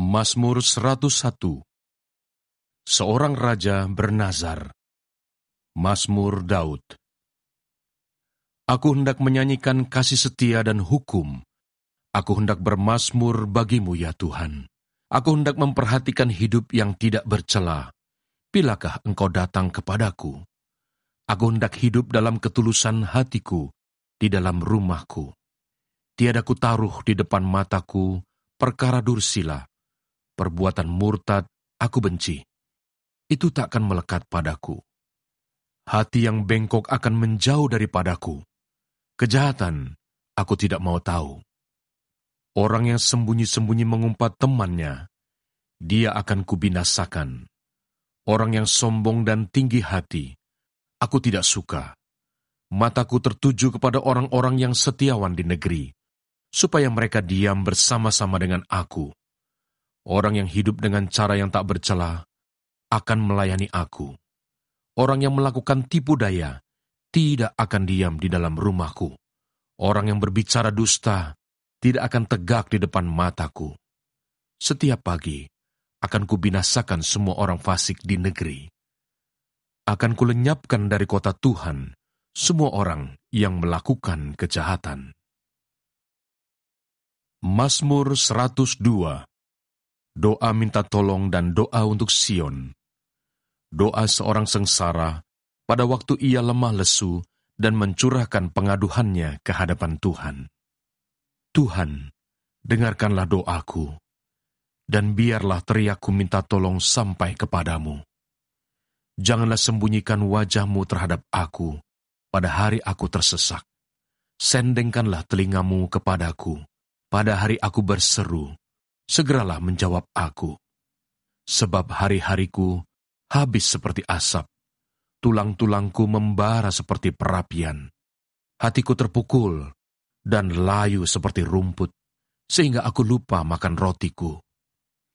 Mazmur 101. Seorang raja bernazar. Mazmur Daud. Aku hendak menyanyikan kasih setia dan hukum. Aku hendak bermazmur bagimu, ya Tuhan. Aku hendak memperhatikan hidup yang tidak bercela. Bilakah engkau datang kepadaku? Aku hendak hidup dalam ketulusan hatiku, di dalam rumahku. Tiada kutaruh di depan mataku perkara dursila. Perbuatan murtad aku benci. Itu takkan melekat padaku. Hati yang bengkok akan menjauh daripadaku. Kejahatan aku tidak mau tahu. Orang yang sembunyi-sembunyi mengumpat temannya, dia akan kubinasakan. Orang yang sombong dan tinggi hati, aku tidak suka. Mataku tertuju kepada orang-orang yang setiawan di negeri, supaya mereka diam bersama-sama dengan aku. Orang yang hidup dengan cara yang tak bercela akan melayani aku. Orang yang melakukan tipu daya tidak akan diam di dalam rumahku. Orang yang berbicara dusta tidak akan tegak di depan mataku. Setiap pagi akan kubinasakan semua orang fasik di negeri. Akan kulenyapkan dari kota Tuhan semua orang yang melakukan kejahatan. Mazmur 102. Doa minta tolong dan doa untuk Sion. Doa seorang sengsara pada waktu ia lemah lesu dan mencurahkan pengaduhannya ke hadapan Tuhan. Tuhan, dengarkanlah doaku, dan biarlah teriakku minta tolong sampai kepadamu. Janganlah sembunyikan wajahmu terhadap aku pada hari aku tersesak. Sendengkanlah telingamu kepadaku pada hari aku berseru. Segeralah menjawab aku. Sebab hari-hariku habis seperti asap. Tulang-tulangku membara seperti perapian. Hatiku terpukul dan layu seperti rumput, sehingga aku lupa makan rotiku.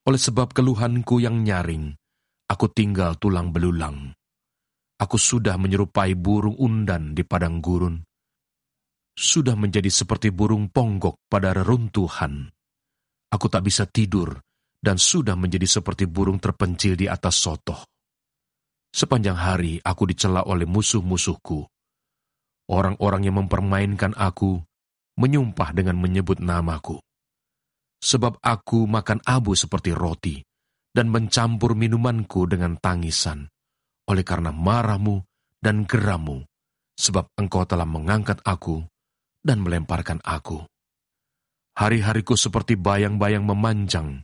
Oleh sebab keluhanku yang nyaring, aku tinggal tulang belulang. Aku sudah menyerupai burung undan di padang gurun. Sudah menjadi seperti burung ponggok pada reruntuhan. Aku tak bisa tidur, dan sudah menjadi seperti burung terpencil di atas sotoh. Sepanjang hari aku dicela oleh musuh-musuhku. Orang-orang yang mempermainkan aku menyumpah dengan menyebut namaku. Sebab aku makan abu seperti roti, dan mencampur minumanku dengan tangisan, oleh karena marahmu dan gerammu, sebab engkau telah mengangkat aku dan melemparkan aku. Hari-hariku seperti bayang-bayang memanjang,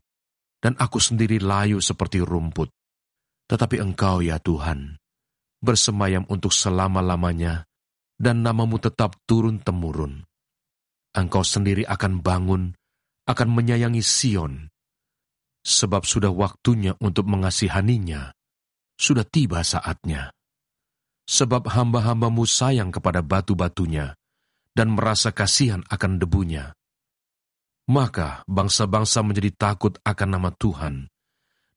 dan aku sendiri layu seperti rumput. Tetapi Engkau, ya Tuhan, bersemayam untuk selama-lamanya, dan namamu tetap turun-temurun. Engkau sendiri akan bangun, akan menyayangi Sion, sebab sudah waktunya untuk mengasihaninya, sudah tiba saatnya. Sebab hamba-hambamu sayang kepada batu-batunya, dan merasa kasihan akan debunya. Maka bangsa-bangsa menjadi takut akan nama Tuhan,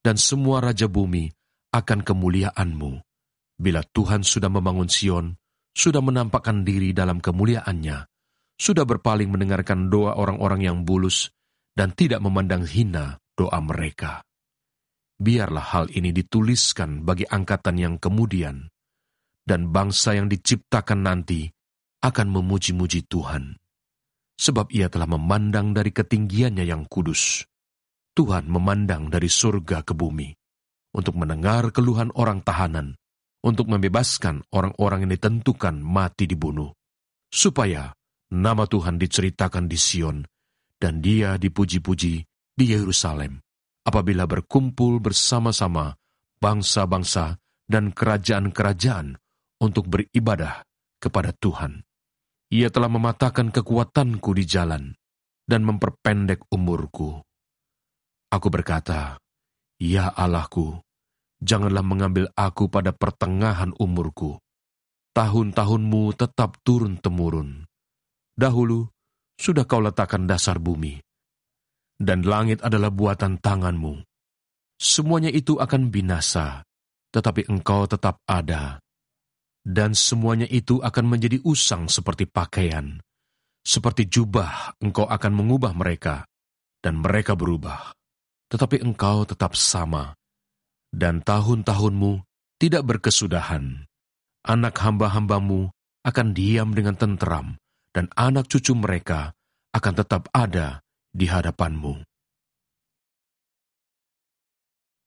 dan semua raja bumi akan kemuliaan-Mu. Bila Tuhan sudah membangun Sion, sudah menampakkan diri dalam kemuliaannya, sudah berpaling mendengarkan doa orang-orang yang bulus, dan tidak memandang hina doa mereka. Biarlah hal ini dituliskan bagi angkatan yang kemudian, dan bangsa yang diciptakan nanti akan memuji-muji Tuhan. Sebab ia telah memandang dari ketinggiannya yang kudus. Tuhan memandang dari surga ke bumi, untuk mendengar keluhan orang tahanan, untuk membebaskan orang-orang yang ditentukan mati dibunuh, supaya nama Tuhan diceritakan di Sion, dan dia dipuji-puji di Yerusalem, apabila berkumpul bersama-sama bangsa-bangsa dan kerajaan-kerajaan untuk beribadah kepada Tuhan. Ia telah mematahkan kekuatanku di jalan dan memperpendek umurku. Aku berkata, ya Allahku, janganlah mengambil aku pada pertengahan umurku. Tahun-tahunmu tetap turun-temurun. Dahulu sudah kau letakkan dasar bumi, dan langit adalah buatan tanganmu. Semuanya itu akan binasa, tetapi engkau tetap ada. Dan semuanya itu akan menjadi usang seperti pakaian. Seperti jubah engkau akan mengubah mereka, dan mereka berubah. tetapi Engkau tetap sama, dan tahun-tahunmu tidak berkesudahan. Anak hamba-hambamu akan diam dengan tenteram, dan anak cucu mereka akan tetap ada di hadapanmu.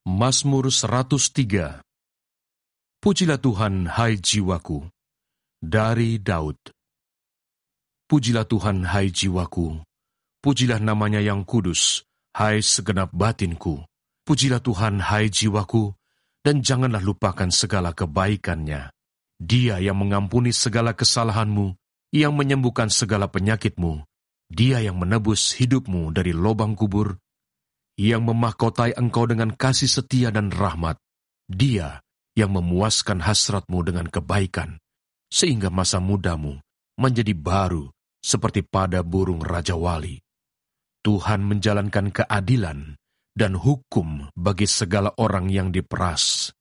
Mazmur 103. Pujilah Tuhan, hai jiwaku. Dari Daud. Pujilah Tuhan, hai jiwaku. Pujilah namanya yang kudus, hai segenap batinku. Pujilah Tuhan, hai jiwaku, dan janganlah lupakan segala kebaikannya. Dia yang mengampuni segala kesalahanmu, yang menyembuhkan segala penyakitmu. Dia yang menebus hidupmu dari lubang kubur, yang memahkotai engkau dengan kasih setia dan rahmat. Dia yang memuaskan hasratmu dengan kebaikan, sehingga masa mudamu menjadi baru seperti pada burung Raja Wali. Tuhan menjalankan keadilan dan hukum bagi segala orang yang diperas.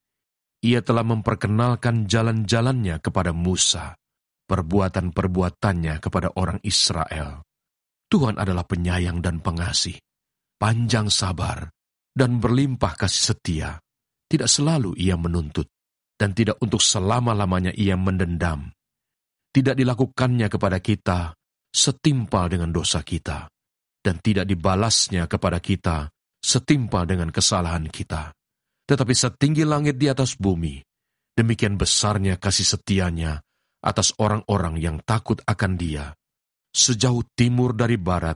Ia telah memperkenalkan jalan-jalannya kepada Musa, perbuatan-perbuatannya kepada orang Israel. Tuhan adalah penyayang dan pengasih, panjang sabar, dan berlimpah kasih setia. Tidak selalu ia menuntut, dan tidak untuk selama-lamanya ia mendendam. Tidak dilakukannya kepada kita setimpal dengan dosa kita, dan tidak dibalasnya kepada kita setimpal dengan kesalahan kita. Tetapi setinggi langit di atas bumi, demikian besarnya kasih setianya atas orang-orang yang takut akan Dia. Sejauh timur dari barat,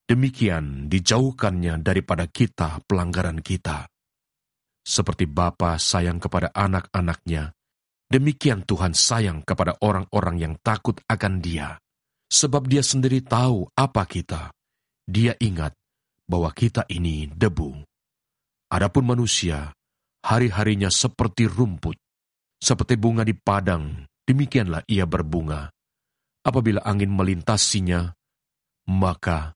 demikian dijauhkannya daripada kita pelanggaran kita. Seperti Bapa sayang kepada anak-anaknya, demikian Tuhan sayang kepada orang-orang yang takut akan Dia. Sebab Dia sendiri tahu apa kita. Dia ingat bahwa kita ini debu. Adapun manusia, hari-harinya seperti rumput, seperti bunga di padang, demikianlah ia berbunga. Apabila angin melintasinya, maka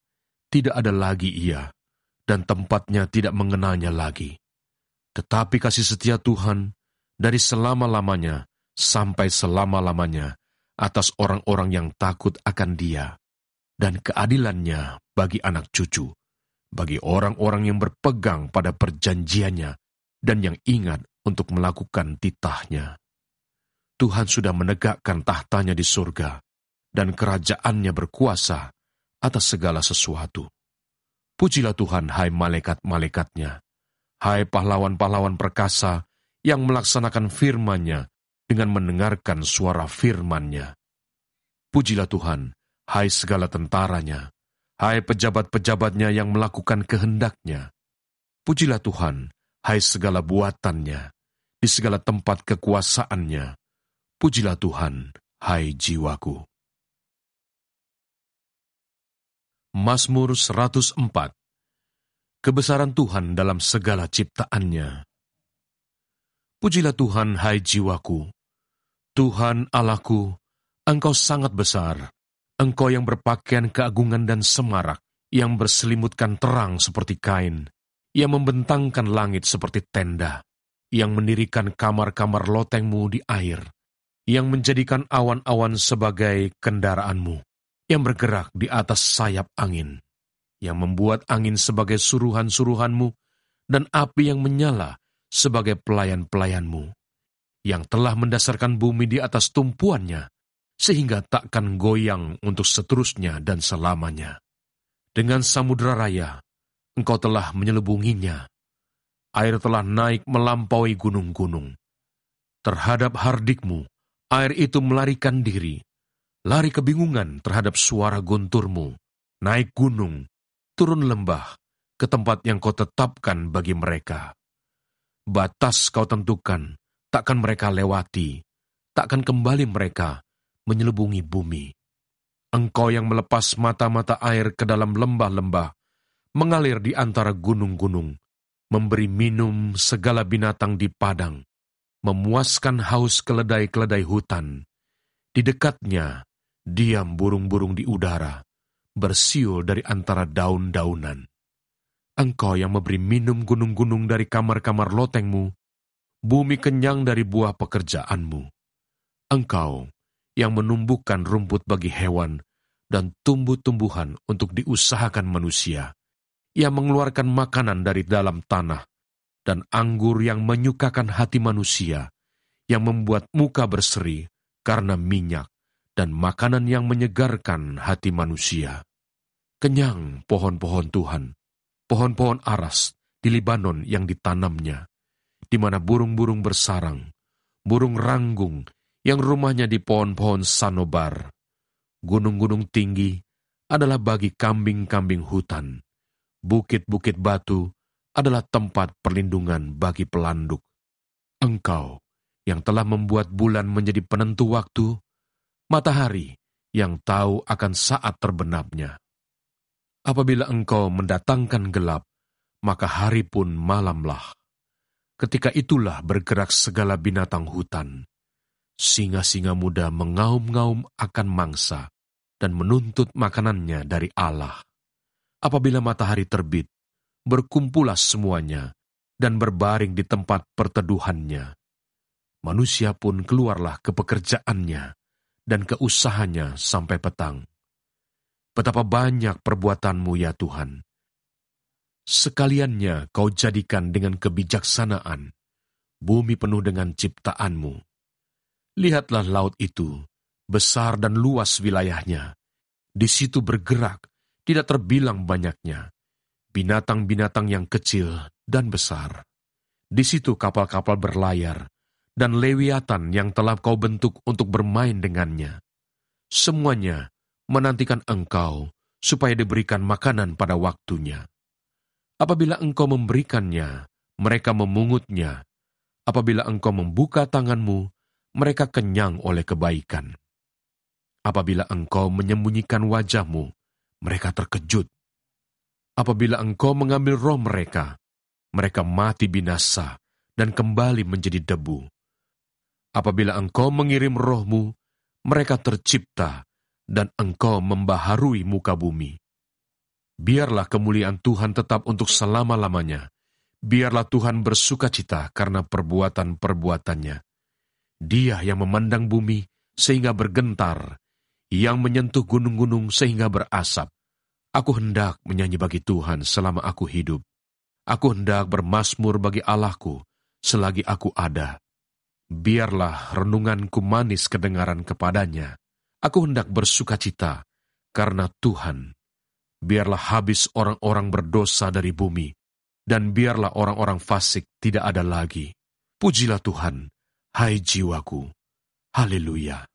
tidak ada lagi ia, dan tempatnya tidak mengenalnya lagi. Tetapi kasih setia Tuhan dari selama-lamanya sampai selama-lamanya atas orang-orang yang takut akan Dia, dan keadilannya bagi anak cucu, bagi orang-orang yang berpegang pada perjanjiannya dan yang ingat untuk melakukan titahnya. Tuhan sudah menegakkan tahtanya di surga, dan kerajaannya berkuasa atas segala sesuatu. Pujilah Tuhan, hai malaikat-malaikatnya, hai pahlawan-pahlawan perkasa yang melaksanakan firman-Nya dengan mendengarkan suara firman-Nya. Pujilah Tuhan, hai segala tentaranya, hai pejabat-pejabatnya yang melakukan kehendak-Nya. Pujilah Tuhan, hai segala buatannya, di segala tempat kekuasaan-Nya. Pujilah Tuhan, hai jiwaku. Mazmur 104. Kebesaran Tuhan dalam segala ciptaannya. Pujilah Tuhan, hai jiwaku. Tuhan Allahku, Engkau sangat besar. Engkau yang berpakaian keagungan dan semarak, yang berselimutkan terang seperti kain, yang membentangkan langit seperti tenda, yang mendirikan kamar-kamar lotengmu di air, yang menjadikan awan-awan sebagai kendaraanmu, yang bergerak di atas sayap angin, yang membuat angin sebagai suruhan-suruhanmu, dan api yang menyala sebagai pelayan-pelayanmu, yang telah mendasarkan bumi di atas tumpuannya, sehingga takkan goyang untuk seterusnya dan selamanya. Dengan samudera raya, Engkau telah menyelubunginya. Air telah naik melampaui gunung-gunung. Terhadap hardikmu, air itu melarikan diri, lari kebingungan terhadap suara gunturmu, naik gunung, turun lembah, ke tempat yang kau tetapkan bagi mereka. Batas kau tentukan, takkan mereka lewati, takkan kembali mereka menyelubungi bumi. Engkau yang melepas mata-mata air ke dalam lembah-lembah, mengalir di antara gunung-gunung, memberi minum segala binatang di padang, memuaskan haus keledai-keledai hutan. Di dekatnya, diam burung-burung di udara, bersiul dari antara daun-daunan. Engkau yang memberi minum gunung-gunung dari kamar-kamar lotengmu, bumi kenyang dari buah pekerjaanmu. Engkau yang menumbuhkan rumput bagi hewan dan tumbuh-tumbuhan untuk diusahakan manusia, Ia mengeluarkan makanan dari dalam tanah, dan anggur yang menyukakan hati manusia, yang membuat muka berseri karena minyak, dan makanan yang menyegarkan hati manusia. Kenyang pohon-pohon Tuhan, pohon-pohon aras di Libanon yang ditanamnya, di mana burung-burung bersarang, burung ranggung yang rumahnya di pohon-pohon sanobar. Gunung-gunung tinggi adalah bagi kambing-kambing hutan. Bukit-bukit batu adalah tempat perlindungan bagi pelanduk. Engkau yang telah membuat bulan menjadi penentu waktu, matahari yang tahu akan saat terbenamnya. Apabila engkau mendatangkan gelap, maka hari pun malamlah. Ketika itulah bergerak segala binatang hutan. Singa-singa muda mengaum-ngaum akan mangsa dan menuntut makanannya dari Allah. Apabila matahari terbit, berkumpulah semuanya dan berbaring di tempat perteduhannya. Manusia pun keluarlah ke pekerjaannya dan ke usahanya sampai petang. Betapa banyak perbuatanmu ya Tuhan. Sekaliannya kau jadikan dengan kebijaksanaan, bumi penuh dengan ciptaanmu. Lihatlah laut itu, besar dan luas wilayahnya. Di situ bergerak, tidak terbilang banyaknya, binatang-binatang yang kecil dan besar. Di situ kapal-kapal berlayar, dan lewiatan yang telah kau bentuk untuk bermain dengannya. Semuanya menantikan engkau, supaya diberikan makanan pada waktunya. Apabila engkau memberikannya, mereka memungutnya. Apabila engkau membuka tanganmu, mereka kenyang oleh kebaikan. Apabila engkau menyembunyikan wajahmu, mereka terkejut. Apabila engkau mengambil roh mereka, mereka mati binasa dan kembali menjadi debu. Apabila engkau mengirim rohmu, mereka tercipta dan engkau membaharui muka bumi. Biarlah kemuliaan Tuhan tetap untuk selama-lamanya. Biarlah Tuhan bersukacita karena perbuatan-perbuatannya. Dia yang memandang bumi sehingga bergentar, yang menyentuh gunung-gunung sehingga berasap. Aku hendak menyanyi bagi Tuhan selama aku hidup. Aku hendak bermazmur bagi Allahku selagi aku ada. Biarlah renunganku manis kedengaran kepadanya. Aku hendak bersukacita karena Tuhan. Biarlah habis orang-orang berdosa dari bumi, dan biarlah orang-orang fasik tidak ada lagi. Pujilah Tuhan, hai jiwaku. Haleluya.